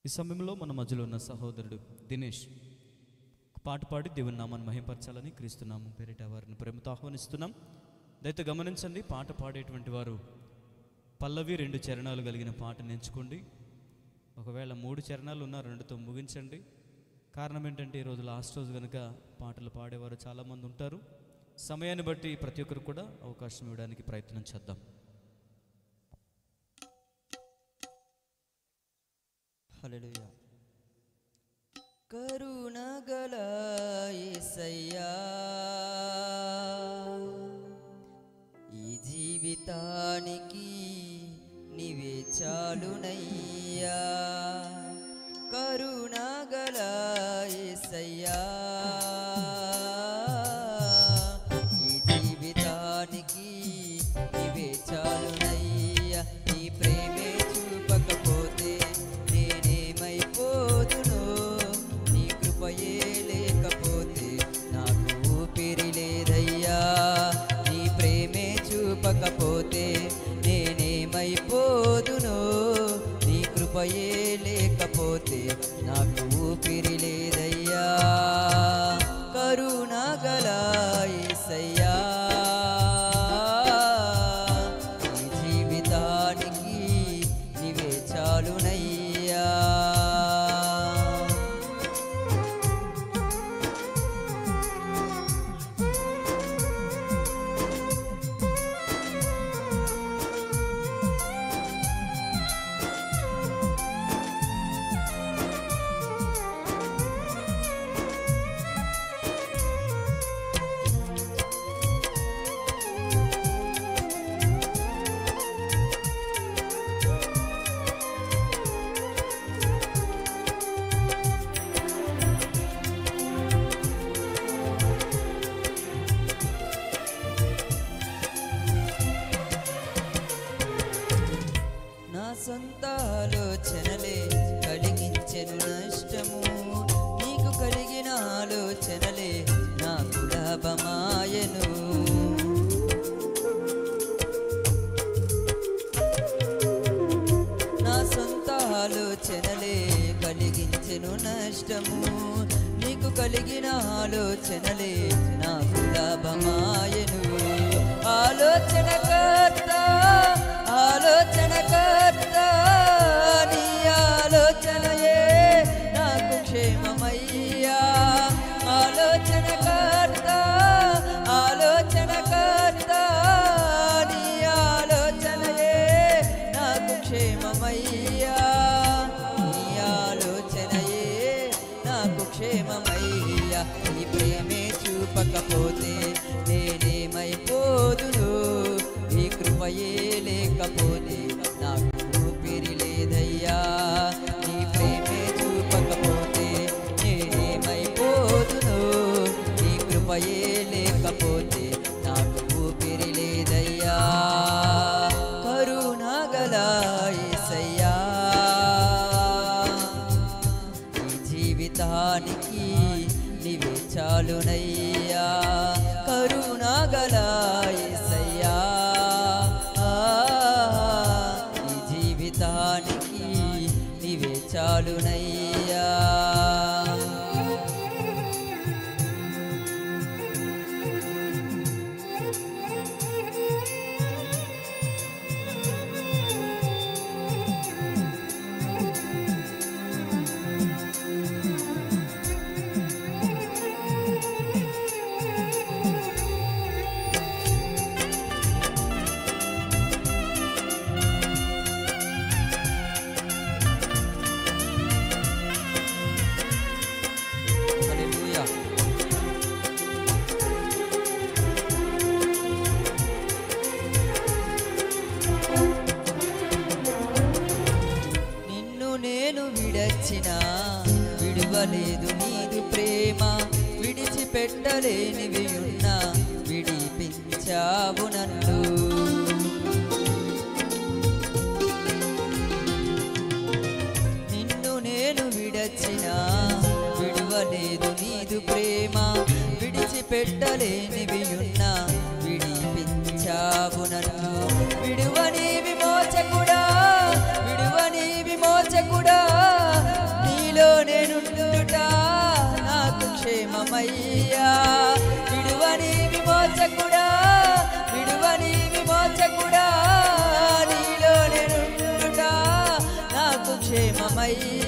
ఈ సమయంలో మన మధ్యలో ఉన్న సహోదరుడు దినేష్ పాట పాడి దేవుని నామాన్ని మహిమపరచాలని క్రీస్తునామం పేరిట వారిని ప్రేమతో ఆహ్వానిస్తున్నాం. దయతో గమనించండి, పాట పాడేటువంటి వారు పల్లవి 2 చరణాలు కలిగిన పాటను ఎంచుకోండి. ఒకవేళ 3 చరణాలు ఉన్న 2తో ముగించండి. కారణం ఏంటంటే ఈరోజు లాస్ట్ రోజు కనుక పాటలు పాడేవారు చాలామంది ఉంటారు. సమయాన్ని బట్టి ప్రతి ఒక్కరు కూడా అవకాశం ఇవ్వడానికి ప్రయత్నం చేద్దాం. హల్లెలూయా. కరుణగల యేసయ్యా, ఈ జీవితానికి నీవే చాలునయ్యా. కరుణగల యేసయ్యా, ఈ జీవితానికి నీవే చాలునయ్యా. నీ ప్రేమే చూపకపోతే నేనేమైపోదును, నీ కృపయే లేకపోతే నాకు ఊపిరి లేదయ్యా. నీ ప్రేమే చూపకపోతే నేనేమైపోదును, నీ కృపయే లేకపోతే నాకు ఊపిరి లేదయ్యా. కరుణగల యేసయ్యా, ఈ జీవితానికి నీవే చాలునయ్యా. నా సొంత ఆలోచనలే కలిగించెను నష్టము, నీకు కలిగిన ఆలోచనలే నాకు లాభమాయను. నా సొంత ఆలోచనలే కలిగించెను నష్టము, నీకు కలిగిన ఆలోచనలే నాకు లాభమాయను. ఆలోచనకర్త ఆలోచనకర్త, నీ ఆలోచనయే నాకు క్షేమమయ్యా. ఆలోచనకర్త ఆలోచనకర్త, నీ ఆలోచనయే నాకు క్షేమమయ్యా. నీ ఆలోచనయే నాకు క్షేమమయ్యా. నీ ప్రేమే చూపకపోతే నేనేమైపోదును, నీ కృపయే లేకపోతే నాకు ఊపిరి లేదయ్యా. నీ ప్రేమే చూపకపోతే నేనేమైపోదును, నీ కృపయే లేకపోతే నాకు ఊపిరి లేదయ్యా. కరుణగల యేసయ్యా, ఈ జీవితానికి నీవే చాలునయ్యా. కరుణగల యేసయ్యా, ఈ జీవితానికి నీవే చాలునయ్యా. హల్లెలూయా. నిన్ను నేను విడచినా విడువలేదు నీదు ప్రేమ, విడిచిపెట్టలేనివి ఉన్నా విడిపించావు నన్ను. నిన్ను నేను విడచినా విడువలేదు నీదు ప్రేమ, విడిచిపెట్టలేనివి ఉన్నా విడిపించావు నన్ను. విడువని విమోచకుడా, విడువని విమోచకుడా, క్షేమమయ్యా. విడువని విమోచకుడా, విడువని విమోచకుడా, నీలో నేనుండుట నాకు క్షేమమయ్యా.